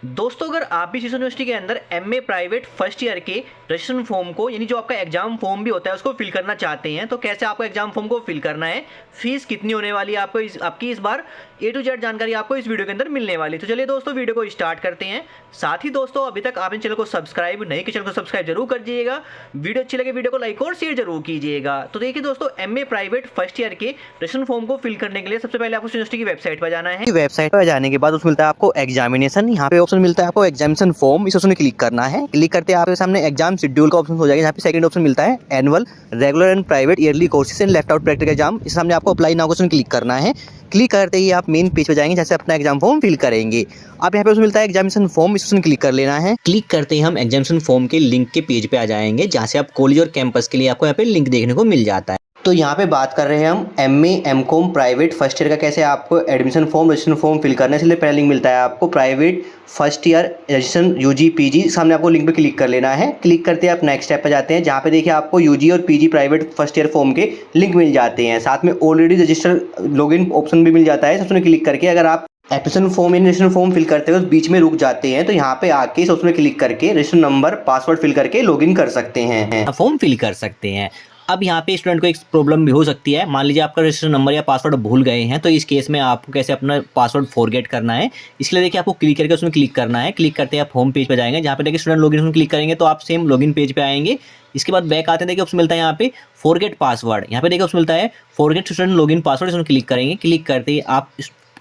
दोस्तों अगर आप भी शिशु यूनिवर्सिटी के अंदर एमए प्राइवेट फर्स्ट ईयर के रजिस्ट्रेशन फॉर्म को यानी जो आपका एग्जाम फॉर्म भी होता है उसको फिल करना चाहते हैं तो कैसे आपको एग्जाम फॉर्म को फिल करना है, फीस कितनी होने वाली है आपको आपकी इस बार A to Z जानकारी आपको इस वीडियो के अंदर मिलने वाली। तो चलिए दोस्तों वीडियो को स्टार्ट करते हैं। साथ ही दोस्तों अभी तक आपने चैनल को सब्सक्राइब नहीं किया, चैनल को सब्सक्राइब जरूर कर दीजिएगा। वीडियो अच्छी लगे वीडियो को लाइक और शेयर जरूर कीजिएगा। तो देखिए दोस्तों एमए प्राइवेट फर्स्ट ईयर के रजिस्ट्रेशन फॉर्म को फिल करने के लिए सबसे पहले आपको यूनिवर्सिटी की वेबसाइट पर जाना है। वेबसाइट पर जाने के बाद उसमें मिलता है आपको एग्जामिनेशन। यहाँ पे ऑप्शन मिलता है आपको एग्जामिनेशन फॉर्म, इस ऑप्शन क्लिक करना है। क्लिक करते हैं आपके सामने एग्जाम शेड्यूल का ऑप्शन हो जाएगा। यहाँ पे सेकंड ऑप्शन मिलता है annual regular and private yearly courses and left out practical exam. इस सामने आपको अप्लाई नाउ ऑप्शन क्लिक करना है। क्लिक करते ही आप मेन पेज पे जाएंगे जैसे अपना एग्जाम फॉर्म फिल करेंगे। आप यहाँ पे उसमें मिलता है एग्जामिनेशन फॉर्म, इस ऑप्शन क्लिक कर लेना है। क्लिक करते ही हम एग्जामिनेशन फॉर्म के लिंक के पेज पे आ जाएंगे जहाँ से आप कॉलेज और कैंपस के लिए आपको यहाँ पे लिंक देखने को मिल जाता है। तो यहाँ पे बात कर रहे हैं हम MA MCom private first year का कैसे आपको admission form registration form fill करना है। इसलिए पहला लिंक मिलता है आपको private first year registration UG PG, सामने आपको लिंक पे क्लिक कर लेना है। क्लिक करते हैं आप नेक्स्ट स्टेप पे जाते हैं जहाँ पे देखिए आपको यूजी और PG private first year form के लिंक मिल जाते हैं। साथ में ऑलरेडी रजिस्टर लॉगिन ऑप्शन भी मिल जाता है। सबसे क्लिक करके अगर आप एप्लीकेशन फॉर्म या रजिस्ट्रेशन फॉर्म फिल करते हुए बीच में रुक जाते हैं तो यहाँ पे आके इस ऑप्शन में क्लिक करके रजिस्ट्रेशन नंबर पासवर्ड फिल करके लॉगिन कर सकते हैं, फॉर्म फिल कर सकते हैं। अब यहाँ पे स्टूडेंट को एक प्रॉब्लम भी हो सकती है। मान लीजिए आपका रजिस्ट्रेशन नंबर या पासवर्ड भूल गए हैं तो इस केस में आपको कैसे अपना पासवर्ड फॉरगेट करना है, इसके लिए देखिए आपको क्लिक करके उसमें क्लिक करना है। क्लिक करते हैं आप होम पेज पर जाएंगे जहाँ पे देखिए स्टूडेंट लॉगिन उसमें क्लिक करेंगे तो आप सेम लॉगिन पेज पे आएंगे। इसके बाद बैक आते हैं, देखिए ऑप्शन मिलता है यहाँ पे फॉरगेट पासवर्ड। यहाँ पे देखिए ऑप्शन मिलता है फॉरगेट स्टूडेंट लॉगिन पासवर्ड, इसमें क्लिक करेंगे। क्लिक करते ही आप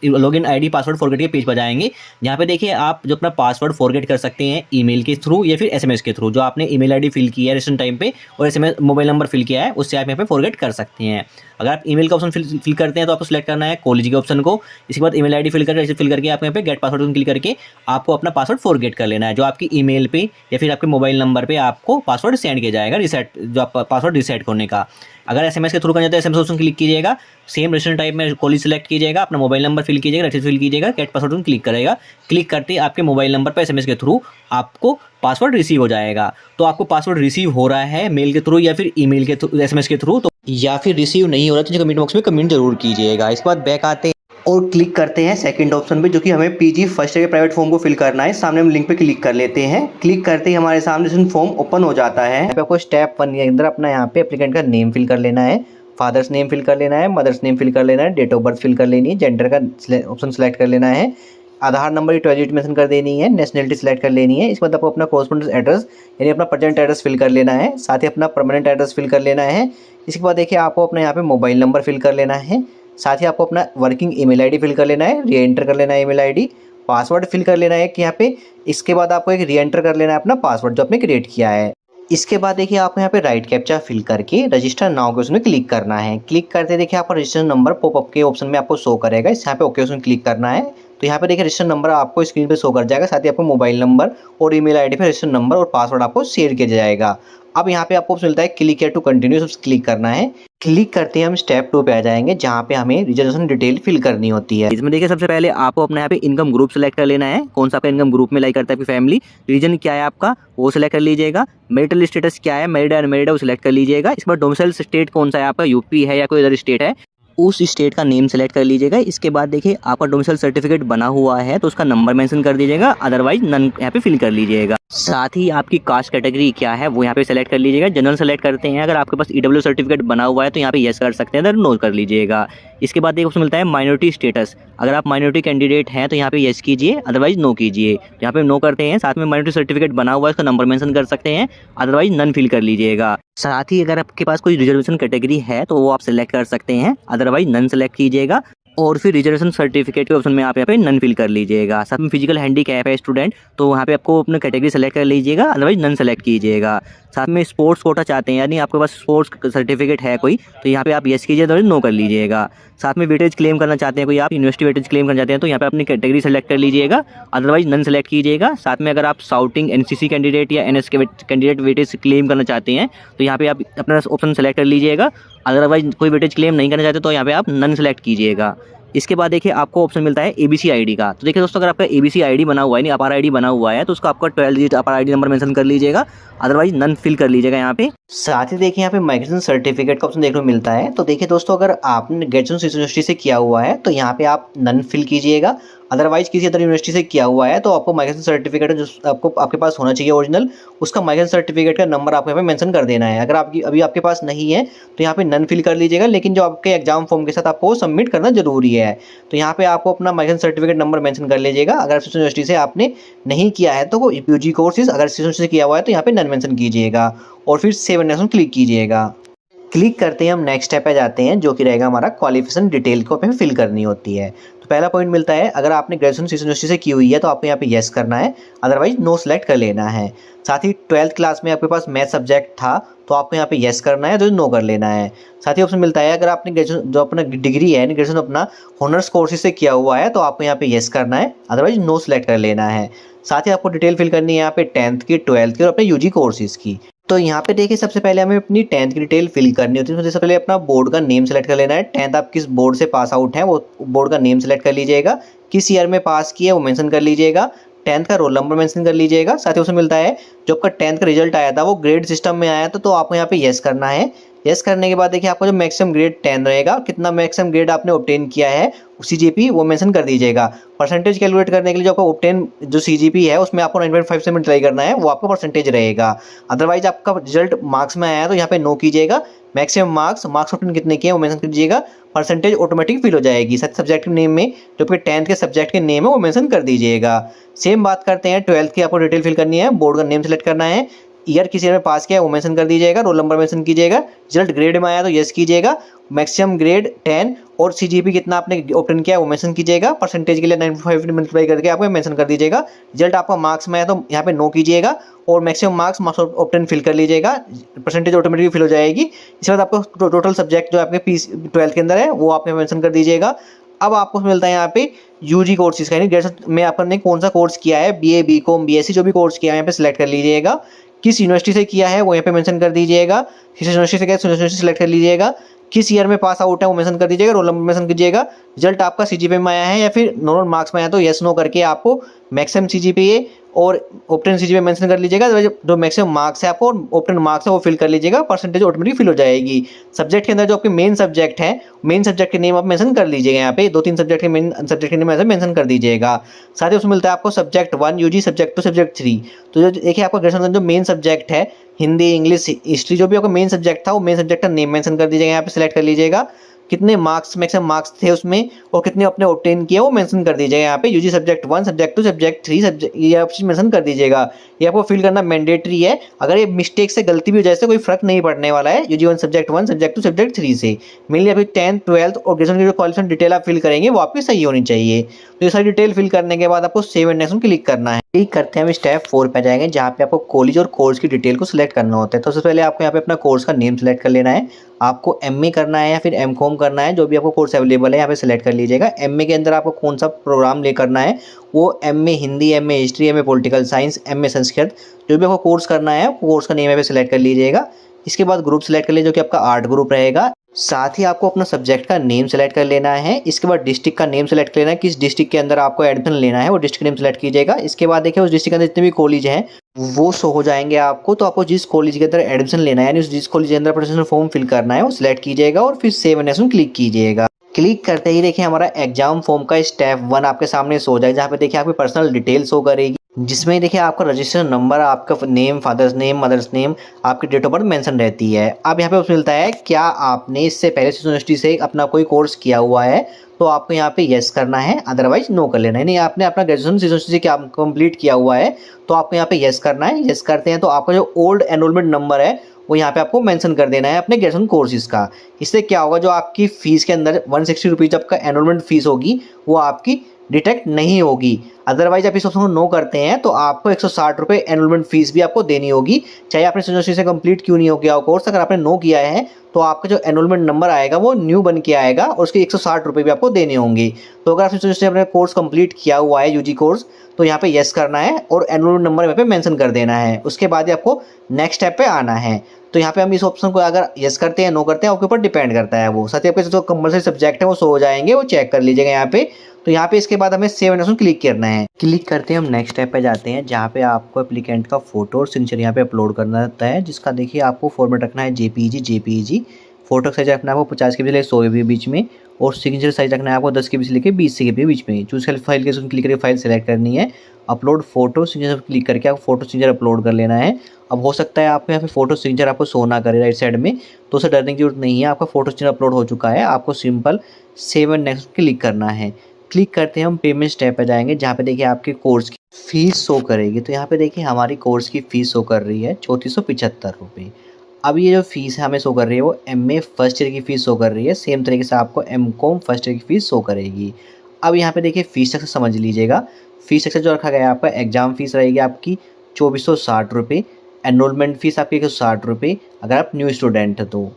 लॉगिन आईडी पासवर्ड फॉरगेट के पेज पर जाएंगे जहाँ पे देखिए आप जो अपना पासवर्ड फॉरगेट कर सकते हैं ईमेल के थ्रू या फिर एसएमएस के थ्रू। जो आपने ईमेल आईडी फिल किया है रजिस्ट्रेशन टाइम पे और एसएमएस मोबाइल नंबर फिल किया है उससे आप यहाँ पे फॉरगेट कर सकते हैं। अगर आप ईमेल का ऑप्शन फिल करते हैं तो आपको सिलेक्ट करना है कॉलेज के ऑप्शन को। इसके बाद ईमेल आईडी फिल करके आप यहाँ पे गेट पासवर्ड क्लिक करके आपको अपना पासवर्ड फॉरगेट कर लेना है। जो आपकी ईमेल पे या फिर आपके मोबाइल नंबर पे आपको पासवर्ड सेंड किया जाएगा रीसेट, जो आप पासवर्ड रीसेट करने का। अगर एसएमएस के थ्रू करना चाहते हैं एसएमएस ऑप्शन क्लिक कीजिएगा, सेम रजिस्ट्रेशन टाइप में कॉलेज सेलेक्ट कीजिएगा, अपना मोबाइल नंबर फिल कीजिएगा, रजिस्टर फिल कीजिएगा, गेट पासवर्ड क्लिक करेगा। क्लिक करते ही आपके मोबाइल नंबर पर एसएमएस के थ्रू आपको पासवर्ड रिसीव हो जाएगा। तो आपको पासवर्ड रिसीव हो रहा है मेल के थ्रू या फिर ईमेल के थ्रू एसएमएस के थ्रू, तो या फिर रिसीव नहीं हो रहा तो कमेंट बॉक्स में कमेंट जरूर कीजिएगा। इसके बाद बैक आते हैं और क्लिक करते हैं सेकंड ऑप्शन पे जो कि हमें पीजी फर्स्ट ईयर के प्राइवेट फॉर्म को फिल करना है। सामने हम लिंक पे क्लिक कर लेते हैं। क्लिक करते ही हमारे सामने फॉर्म ओपन हो जाता है। यहाँ पे आपको स्टेप 1 के अंदर अपना यहाँ पे एप्लीकेंट का नेम फिल कर लेना है, फादर्स नेम फिल कर लेना है, मदर्स नेम फिल कर लेना है, डेट ऑफ बर्थ फिल कर लेनी है, जेंडर का ऑप्शन सेलेक्ट कर लेना है, आधार नंबर की 12 मेंशन कर देनी है, नेशनलिटी सेलेक्ट कर लेनी है। इसके बाद आपको अपना कॉरेस्पॉन्डेंस एड्रेस यानी अपना प्रेजेंट एड्रेस फिल कर लेना है, साथ ही अपना परमानेंट एड्रेस फिल कर लेना है। इसके बाद देखिए आपको अपना यहाँ पे मोबाइल नंबर फिल कर लेना है, साथ ही आपको अपना वर्किंग ईमेल आईडी फिल कर लेना है, री एंटर कर लेना है ईमेल आईडी, पासवर्ड फिल कर लेना है कि यहाँ पे। इसके बाद आपको एक री एंटर कर लेना है अपना पासवर्ड जो आपने क्रिएट किया है। इसके बाद देखिए आपको यहाँ पे राइट कैप्चा फिल करके रजिस्टर नाउ के उसमें क्लिक करना है। क्लिक करते देखिए आपका रजिस्टर नंबर पॉपअप के ऑप्शन में आपको शो करेगा, इस यहाँ पे ओके उसमें क्लिक करना है। तो यहाँ पे देखिए रजिस्टर नंबर आपको स्क्रीन पे शो कर जाएगा, साथ ही आपको मोबाइल नंबर और ईमेल आईडी पे रजिस्टर नंबर और पासवर्ड आपको शेयर किया जाएगा। अब यहाँ पे आपको मिलता है click here to continue, click करना है। क्लिक करते ही हम स्टेप 2 पे आ जाएंगे जहाँ पे हमें रिजर्वेशन डिटेल फिल करनी होती है। इसमें देखिए सबसे पहले आपको अपने यहाँ पे इनकम ग्रुप सेलेक्ट कर लेना है, कौन सा आपका इनकम ग्रुप में लाइक करता है आपकी फैमिली, रीजन क्या है आपका वो सिलेक्ट कर लीजिएगा, मैरिटल स्टेटस क्या है मैरिड है अनमैरिड है वो सिलेक्ट कर लीजिएगा। इस बार डोमिसाइल स्टेट कौन सा है आपका, यूपी है या कोई अदर स्टेट है, उस स्टेट का नेम सेलेक्ट कर लीजिएगा। इसके बाद देखिए आपका डोमिसाइल सर्टिफिकेट बना हुआ है तो उसका नंबर मेंशन कर दीजिएगा, अदरवाइज नन यहाँ पे फिल कर लीजिएगा। साथ ही आपकी कास्ट कैटेगरी क्या है वो यहाँ पे सेलेक्ट कर लीजिएगा। जनरल सेलेक्ट करते हैं, अगर आपके पास ईडब्ल्यू सर्टिफिकेट बना हुआ है तो यहाँ पे यस कर सकते हैं, अदर नो कर लीजिएगा। इसके बाद देखो मिलता है माइनॉरिटी स्टेटस, अगर आप माइनॉरिटी कैंडिडेट हैं तो यहाँ पे यस कीजिए, अदरवाइज नो कीजिए। यहाँ पे नो करते हैं, साथ में माइनॉरिटी सर्टिफिकेट बना हुआ है उसका नंबर मेंशन कर सकते हैं, अदरवाइज नन फिल कर लीजिएगा। साथ ही अगर आपके पास कोई रिजर्वेशन कैटेगरी है तो वो आप सेलेक्ट कर सकते हैं, अदरवाइज नन सेलेक्ट कीजिएगा। और फिर रिजर्वेशन सर्टिफिकेट के ऑप्शन में आप यहाँ पे नन फिल कर लीजिएगा। साथ में फिजिकल हैंडीकैप है स्टूडेंट तो वहाँ पे आपको अपना कैटेगरी सेलेक्ट कर लीजिएगा, अदरवाइज नन सेलेक्ट कीजिएगा। साथ में स्पोर्ट्स कोटा चाहते हैं यानी आपके पास स्पोर्ट्स सर्टिफिकेट है कोई तो यहाँ पे आप यस कीजिए, अदरवाइज नो कर लीजिएगा। साथ में वेटेज क्लेम करना चाहते हैं कोई, आप यूनिवर्सिटी वेटेज क्लेम करना चाहते हैं तो यहाँ पे अपनी कैटेगरी सेलेक्ट कर लीजिएगा, अदरवाइज नन सेलेक्ट कीजिएगा। साथ में अगर आप साउटिंग एनसीसी कैंडिडेट या एनएस कैंडिडेट वेटेज क्लेम करना चाहते हैं तो यहाँ पे आप अपना ऑप्शन सेलेक्ट कर लीजिएगा, अदरवाइज कोई वेटेज क्लेम नहीं करना चाहते तो यहाँ पे आप नन सेलेक्ट कीजिएगा। इसके बाद देखिए आपको ऑप्शन मिलता है एबीसी आईडी का। तो देखिए दोस्तों अगर आपका एबीसी आईडी बना हुआ है नहीं अपार आईडी बना हुआ है तो उसका आपका 12 डिजिट अपार आईडी नंबर मेंशन कर लीजिएगा, अदरवाइज नन फिल कर लीजिएगा यहाँ पे। साथ ही देखिए यहाँ पे माइग्रेशन सर्टिफिकेट का ऑप्शन देखने को मिलता है। तो देखिए दोस्तों अगर आपने ग्रेजुएशन यूनिवर्सिटी से किया हुआ है तो यहाँ पे आप नन फिल कीजिएगा, अदरवाइज किसी अदर यूनिवर्सिटी से किया हुआ है तो आपको माइग्रेशन सर्टिफिकेट जो आपको आपके पास होना चाहिए ओरिजिनल, उसका माइग्रेशन सर्टिफिकेट का नंबर आपको यहाँ पे मेंशन कर देना है। अगर आपकी अभी आपके पास नहीं है तो यहाँ पे नन फिल कर लीजिएगा, लेकिन जो आपके एग्जाम फॉर्म के साथ आपको सबमिट करना जरूरी है। तो यहाँ पे आपको अपना माइग्रेशन सर्टिफिकेट नंबर मेंशन कर लीजिएगा। अगर यूनिवर्सिटी से आपने नहीं किया है तो वो यूजी कोर्सेज, अगर यूनिवर्सिटी से किया हुआ है तो यहाँ पे नन मेंशन कीजिएगा और फिर सेव नेक्स्ट क्लिक कीजिएगा। क्लिक करते हैं हम नेक्स्ट स्टेप पे जाते हैं, जो कि रहेगा हमारा क्वालिफिकेशन डिटेल को हमें फिल करनी होती है। तो पहला पॉइंट मिलता है, अगर आपने ग्रेजुएशन यूनिवर्सिटी से की हुई है तो आपको यहाँ पे येस करना है, अदरवाइज नो सेलेक्ट कर लेना है। साथ ही 12th क्लास में आपके पास मैथ सब्जेक्ट था तो आपको यहाँ पे येस करना है, तो नो कर लेना है। साथ ही ऑप्शन मिलता है, अगर आपने ग्रेजुएशन जो अपना डिग्री है ग्रेजुएशन अपना ऑनर्स कोर्सेज से किया हुआ है तो आपको यहाँ पे येस करना है, अदरवाइज नो सेलेक्ट कर लेना है। साथ ही आपको डिटेल फिल करनी है यहाँ पे 10th की, 12th की और अपने यूजी कोर्सेज की। तो यहाँ पे देखिए सबसे पहले हमें अपनी 10th की डिटेल फिल करनी होती है। सबसे पहले अपना बोर्ड का नेम सेलेक्ट कर लेना है। 10th आप किस बोर्ड से पास आउट हैं वो बोर्ड का नेम सेलेक्ट कर लीजिएगा, किस ईयर में पास किया वो मेंशन कर लीजिएगा, 10th का रोल नंबर मेंशन कर लीजिएगा। साथ ही उसमें मिलता है जो आपका 10th का रिजल्ट आया था वो ग्रेड सिस्टम में आया था तो आपको यहाँ पे येस करना है। येस करने के बाद देखिए आपका जो मैक्सिमम ग्रेड 10 रहेगा, कितना मैक्सिमम ग्रेड आपने ऑब्टेन किया है सीजीपी वो मेंशन कर दीजिएगा। परसेंटेज कैलकुलेट करने के लिए जो आपका ऑब्टेन जो सीजीपी है उसमें आपको 9.5 से ट्राई करना है, वो आपका परसेंटेज रहेगा। अदरवाइज आपका रिजल्ट मार्क्स में आया है तो यहाँ पे नो कीजिएगा। मैक्सिमम मार्क्स ऑब्टेन कितने किए वो मेंशन कीजिएगा, परसेंटेज ऑटोमेटिक फिल हो जाएगी। साथ सब्जेक्ट के नेम में जो आपके 10th के सब्जेक्ट के नेम है वो मेंशन कर दीजिएगा। सेम बात करते हैं 12th की, आपको डिटेल फिल करनी है, बोर्ड का नेम सेलेक्ट करना है, ईयर किस ईयर में पास किया है वो मेंशन कर दीजिएगा, रोल नंबर मेंशन कीजिएगा, रिजल्ट ग्रेड में आया तो यस कीजिएगा, मैक्सिमम ग्रेड 10 और सीजीपी कितना आपने ऑब्टेन किया है वो मेंशन कीजिएगा। परसेंटेज के लिए 9.5 मल्टीप्लाई करके आपको मेंशन कर दीजिएगा। रिजल्ट आपका मार्क्स में आया तो यहाँ पे नो कीजिएगा और मैक्सिमम मार्क्स ऑब्टेन फिल कर लीजिएगा, परसेंटेज ऑटोमेटिकली फिल हो जाएगी। इसके बाद आपको टोटल सब्जेक्ट जो आपके 12th के अंदर है वो आप मेंशन कर दीजिएगा। अब आपको मिलता है यहाँ पे यूजी कोर्सेज का, यानी ग्रेजुएशन में आपने कौन सा कोर्स किया है, बीए, बीकॉम, बीएससी जो भी कोर्स किया है यहाँ पे सिलेक्ट कर लीजिएगा। किस यूनिवर्सिटी से किया है वो यहाँ पे मेंशन कर दीजिएगा, किस यूनिवर्सिटी से किया है यूनिवर्सिटी सेलेक्ट कर लीजिएगा, किस ईयर में पास आउट है वो मेंशन कर दीजिएगा, रोल नंबर मेंशन कीजिएगा, रिजल्ट आपका सीजीपीए में आया है या फिर नॉर्मल मार्क्स में आया तो यस नो करके आपको मैक्सिमम सीजीपीए और ऑब्टेन सीजीपीए मेंशन कर लीजिएगा। जो मैक्सिमम मार्क्स है आपको ऑब्टेन मार्क्स है वो फिल कर लीजिएगा, परसेंटेज ऑटोमेटिक फिल हो जाएगी। सब्जेक्ट के अंदर जो आपके मेन सब्जेक्ट है, मेन सब्जेक्ट के नेम आप मेंशन कर लीजिएगा, यहाँ पे 2-3 सब्जेक्ट के मेन सब्जेक्ट के नेम ऐसे मेंशन कर दीजिएगा। साथ ही उसमें मिलता है आपको सब्जेक्ट 1 यूजी, सब्जेक्ट 2, सब्जेक्ट 3। तो जो देखिए आपका ग्रेजुएशन जो मेन सब्जेक्ट है हिंदी, इंग्लिश, हिस्ट्री जो भी आपका मेन सब्जेक्ट था वो मेन सब्जेक्ट का नेम मेंशन कर दीजिएगा, यहाँ पे सिलेक्ट कर लीजिएगा, कितने मार्क्स मैक्सिमम मार्क्स थे उसमें और कितने आपने ऑब्टेन किया वो मेंशन कर दीजिएगा। यहाँ पे UG subject 1, subject 2, subject 3 subject ये आप मेंशन कर दीजिएगा। ये आपको फिल करना मैंडेटरी है, अगर ये मिस्टेक से गलती भी हो जाए तो कोई फर्क नहीं पड़ने वाला है। यूजी 1 सब्जेक्ट 1, सब्जेक्ट 2, सब्जेक्ट 3 से मेनली आपकी 10th, 12th और ग्रेजुएशन की जो क्वालिफिकेशन डिटेल आप फिल करेंगे वो आपकी सही होनी चाहिए। तो ये सारी डिटेल फिल करने के बाद आपको सेव एंड नेक्स्ट क्लिक करना है। क्लिक करते हैं हम स्टेप 4 पे जाएंगे, जहाँ पे आपको कॉलेज और कोर्स की डिटेल को सिलेक्ट करना होता है। तो सबसे पहले आपको यहाँ पे अपना कोर्स का नेम सेलेक्ट कर लेना है, आपको एमए करना है या फिर एमकॉम करना है, जो भी आपको कोर्स अवेलेबल है यहाँ पे सिलेक्ट कर लीजिएगा। एमए के अंदर आपको कौन सा प्रोग्राम ले करना है, वो MA Hindi, MA history, MA political science, MA Sanskrit, जो भी आपको कोर्स करना है कोर्स का नेम यहाँ पे सिलेक्ट कर लीजिएगा। इसके बाद ग्रुप सिलेक्ट कर लीजिए जो कि आपका आर्ट ग्रुप रहेगा। साथ ही आपको अपना सब्जेक्ट का नेम सेलेक्ट कर लेना है। इसके बाद डिस्ट्रिक्ट का नेम सेलेक्ट कर लेना है, किस डिस्ट्रिक्ट के अंदर आपको एडमिशन लेना है वो डिस्ट्रिक्ट नेम सेलेक्ट कीजिएगा। इसके बाद देखिए उस डिस्ट्रिक्ट के अंदर जितने भी कॉलेज हैं वो शो हो जाएंगे आपको। तो आपको जिस कॉलेज के अंदर एडमिशन लेना है यानी जिस कॉलेज के अंदर एप्लीकेशन फॉर्म फिल करना है वो सिलेक्ट कीजिएगा और फिर सेव एंड क्लिक कीजिएगा। क्लिक करते ही देखिए हमारा एग्जाम फॉर्म का स्टेप 1 आपके सामने शो हो जाएगा, जहाँ पे देखिए आपकी पर्सनल डिटेल शो करेगी, जिसमें देखिए आपका रजिस्ट्रेशन नंबर, आपका name, father's name, mother's name, आपकी डेट ऑफ बर्थ मेंशन रहती है। अब यहाँ पे उसमें मिलता है क्या आपने इससे पहले यूनिवर्सिटी से अपना कोई कोर्स किया हुआ है तो आपको यहाँ पे यस करना है, अदरवाइज नो कर लेना है। नहीं आपने अपना ग्रेजुएशन यूनिवर्सिटी से क्या कंप्लीट किया हुआ है तो आपको यहाँ पे यस करना है। यस करते हैं तो आपका जो ओल्ड एनरोलमेंट नंबर है वो यहाँ पे आपको मेंशन कर देना है अपने ग्रेजुएशन कोर्सेज का। इससे क्या होगा, जो आपकी फ़ीस के अंदर 160 रुपीज़ आपका एनरोलमेंट फ़ीस होगी वो आपकी डिटेक्ट नहीं होगी। अदरवाइज आप इस ऑप्शन को नो करते हैं तो आपको 160 रुपये एनरोलमेंट फीस भी आपको देनी होगी, चाहे आपने यूनिवर्सिटी से कंप्लीट क्यों नहीं हो गया हो कोर्स। अगर आपने नो किया है तो आपका जो एनरोलमेंट नंबर आएगा वो न्यू बन के आएगा और उसके 160 रुपये भी आपको देने होंगे। तो अगर आपने यूनिवर्सिटी अपने कोर्स कंप्लीट किया हुआ है यूजी कोर्स तो यहाँ पे यस करना है और एनरोलमेंट नंबर यहाँ पे मेंशन कर देना है। उसके बाद ही आपको नेक्स्ट स्टेप पे आना है। तो यहाँ पे हम इस ऑप्शन को अगर यस करते हैं नो करते हैं आपके ऊपर डिपेंड करता है वो। साथ ही आपके जो कंपलसरी सब्जेक्ट है वो शो हो जाएंगे, वो चेक कर लीजिएगा यहाँ पे। तो यहाँ पे इसके बाद हमें सेव एंड क्लिक करना है। क्लिक करते हैं हम नेक्स्ट स्टेप पे जाते हैं, जहाँ पे आपको एप्लीकेंट का फोटो और सिग्नेचर यहाँ पे अपलोड करना रहता है, जिसका देखिए आपको फॉर्मेट रखना है जेपीजी। फोटो का साइज रखना है वो 50 के बजाय 100 के बीच में और सिग्नेचर साइज रखना है आपको 10 KB से लेकर 20 KB के बीच में। चूज फाइल के क्लिक करके फाइल सेलेक्ट करनी है। अपलोड फोटो सिग्नेचर पर क्लिक करके आपको फोटो सिग्नेचर अपलोड कर लेना है। अब हो सकता है आपको यहाँ पे फोटो सिग्नेचर आपको शो ना करे राइट साइड में, तो उसे डरने की जरूरत नहीं है। आपका फोटो सिग्नेचर अपलोड हो चुका है। आपको simple save and next click करना है। क्लिक करते हैं हम पेमेंट स्टेप पे जाएंगे, जहाँ पे देखिए आपके कोर्स की फीस शो करेगी। तो यहाँ पे देखिए हमारी कोर्स की फ़ीस शो कर रही है 3475 रुपये। अब ये जो फीस हमें शो कर रही है वो MA फर्स्ट ईयर की फ़ीस शो कर रही है। सेम तरीके से आपको MCOM फर्स्ट ईयर की फ़ीस शो करेगी। अब यहाँ पे देखिए फ़ीस स्ट्रक्चर समझ लीजिएगा। फ़ीस स्ट्रक्चर जो रखा गया है आपका, एग्जाम फ़ीस रहेगी आपकी 2460 रुपये, एनरोलमेंट फ़ीस आपकी 160 रुपये अगर आप न्यू स्टूडेंट है तो,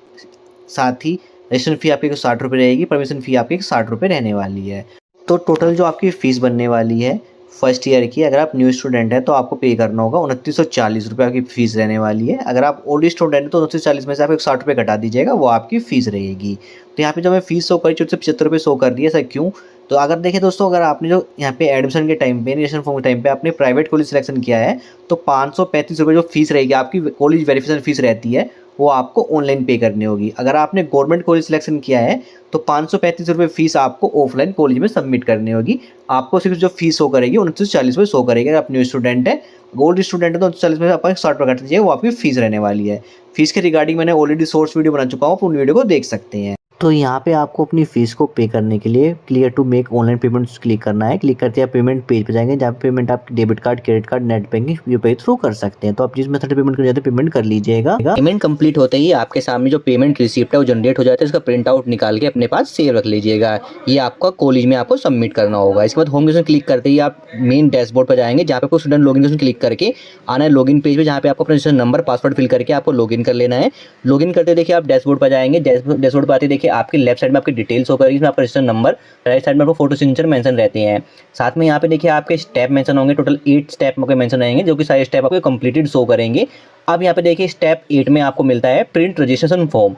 साथ ही रजिस्ट्रेशन फ़ी आपकी 60 रुपये रहेगी, परमिशन फ़ी आपकी 60 रुपये रहने वाली है। तो टोटल जो आपकी फ़ीस बनने वाली है फर्स्ट ईयर की, अगर आप न्यू स्टूडेंट है तो आपको पे करना होगा 2940 रुपये आपकी फ़ीस रहने वाली है। अगर आप ओल्ड स्टूडेंट है तो 2940 में से आप 60 रुपये घटा दीजिएगा, वो आपकी फ़ीस रहेगी। तो यहाँ पे जो हमें फ़ीस शो करी 7475 रुपये शो कर रही है। ऐसा क्यों? तो अगर देखें दोस्तों, अगर आपने जो यहाँ पे एडमिशन के टाइम पे, एडमिशन फॉर्म के टाइम पे आपने प्राइवेट कॉलेज सिलेक्शन किया है तो 535 रुपये जो फीस रहेगी आपकी कॉलेज वेरिफिकेशन फीस रहती है, वो आपको ऑनलाइन पे करनी होगी। अगर आपने गवर्नमेंट कॉलेज सिलेक्शन किया है तो 535 रुपये फीस आपको ऑफलाइन कॉलेज में सबमिट करनी होगी। आपको सिर्फ जो फीस शो करेगी 2940 रुपये शो करेगी। अगर आप न्यू स्टूडेंट है, गोल्ड स्टूडेंट है तो 2940 में आपका 60 रुपये काट दीजिए, वो आपकी फीस रहने वाली है। फीस के रिगार्डिंग मैंने ऑलरेडी सोर्स वीडियो बना चुका हूँ, आप उन वीडियो को देख सकते हैं। तो यहाँ पे आपको अपनी फ़ीस को पे करने के लिए clear to make online payment click करना है। क्लिक करते हैं पेमेंट पेज पे जाएंगे, जहाँ पे पेमेंट आप debit card, credit card, net banking, UPI through कर सकते हैं। तो आप जिस मेथड से पेमेंट करना चाहते हैं पेमेंट कर लीजिएगा। पेमेंट कंप्लीट होते ही आपके सामने जो पेमेंट रिसिप्ट है वो जनरेट हो जाता है। इसका प्रिंट आउट निकाल के अपने पास सेव रख लीजिएगा। ये आपका कॉलेज में आपको सबमिट करना होगा। इसके बाद होम पेज में क्लिक करते ही आप मेन डैशबोर्ड पर जाएंगे, जहाँ पे आपको स्टूडेंट लॉगिन पे क्लिक करके आना है लॉगिन पेज पे, जहाँ पे आपको अपना रजिस्ट्रेशन नंबर, पासवर्ड फिल करके आपको लॉगिन कर लेना है। लॉगिन करते देखिए आप डैशबोर्ड पर जाएंगे। डैशबोर्ड पर आते देखिए आपके लेफ्ट साइड में आपकी डिटेल्स होकर इसमें आपका रजिस्टर नंबर, राइट साइड में आपको फोटो सिग्नेचर मेंशन रहते हैं। साथ में यहाँ पे देखिए आपके स्टेप मेंशन होंगे, टोटल 8 स्टेप आपके मेंशन रहेंगे, जो कि सारे स्टेप आपको कंप्लीटेड शो करेंगे। अब यहाँ पे देखिए स्टेप 8 में आपको मिलता है प्रिंट रजिस्ट्रेशन फॉर्म।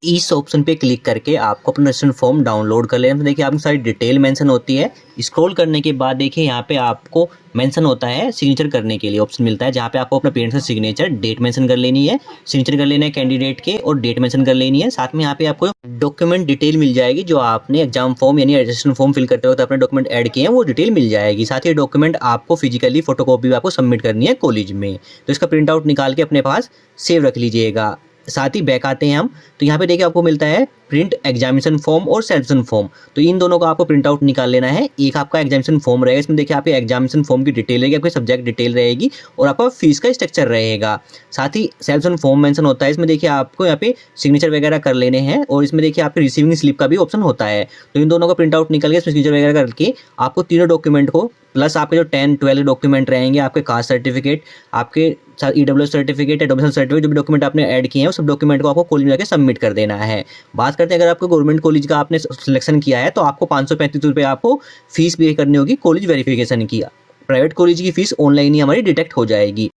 इस ऑप्शन पे क्लिक करके आपको अपना रजिस्ट्रेशन फॉर्म डाउनलोड कर लेना। तो देखिए आपकी सारी डिटेल मेंशन होती है। स्क्रॉल करने के बाद देखिए यहाँ पे आपको मेंशन होता है सिग्नेचर करने के लिए ऑप्शन मिलता है, जहाँ पे आपको अपना पेरेंट्स का सिग्नेचर, डेट मेंशन कर लेनी है, सिग्नेचर कर लेना है कैंडिडेट के और डेट मेंशन कर लेनी है। साथ में यहाँ पे आपको डॉक्यूमेंट डिटेल मिल जाएगी, जो आपने एग्जाम फॉर्म यानी रजिस्ट्रेशन फॉर्म फिल करते वक्त अपने डॉक्यूमेंट ऐड किए हैं वो डिटेल मिल जाएगी। साथ ही डॉक्यूमेंट आपको फिजिकली फोटोकॉपी आपको सबमिट करनी है कॉलेज में, तो इसका प्रिंट आउट निकाल के अपने पास सेव रख लीजिएगा। साथ ही बैक आते हैं हम, तो यहाँ पे देखिए आपको मिलता है प्रिंट एग्जामिनेशन फॉर्म और सेलेक्शन फॉर्म। तो इन दोनों का आपको प्रिंट आउट निकाल लेना है। एक आपका एग्जामिनेशन फॉर्म रहेगा, इसमें देखिए आपके एग्जामिनेशन फॉर्म की डिटेल रहेगी, आपकी सब्जेक्ट डिटेल रहेगी और आपका फीस का स्ट्रक्चर रहेगा। साथ ही सेलेक्शन फॉर्म मेंशन होता है, इसमें देखिए आपको यहाँ पे सिग्नेचर वगैरह कर लेने हैं और इसमें देखिए आपके रिसीविंग स्लिप का भी ऑप्शन होता है। तो इन दोनों का प्रिंट आउट निकल के इसमें सिग्नेचर वगैरह करके आपको तीनों डॉक्यूमेंट को, प्लस आपके जो 10-12 डॉक्यूमेंट रहेंगे, आपके कास्ट सर्टिफिकेट, आपके EWS सर्टिफिकेट या डोमिसाइल सर्टिफिकेट, जो भी डॉक्यूमेंट आपने ऐड किए हैं उस सब डॉक्यूमेंट को आपको कॉलेज में जाकर सबमिट कर देना है। बात करते हैं अगर आपको गवर्नमेंट कॉलेज का आपने सिलेक्शन किया है तो आपको 535 रुपये आपको फीस पे करनी होगी कॉलेज वेरिफिकेशन की। प्राइवेट कॉलेज की फीस ऑनलाइन ही हमारी डिटेक्ट हो जाएगी।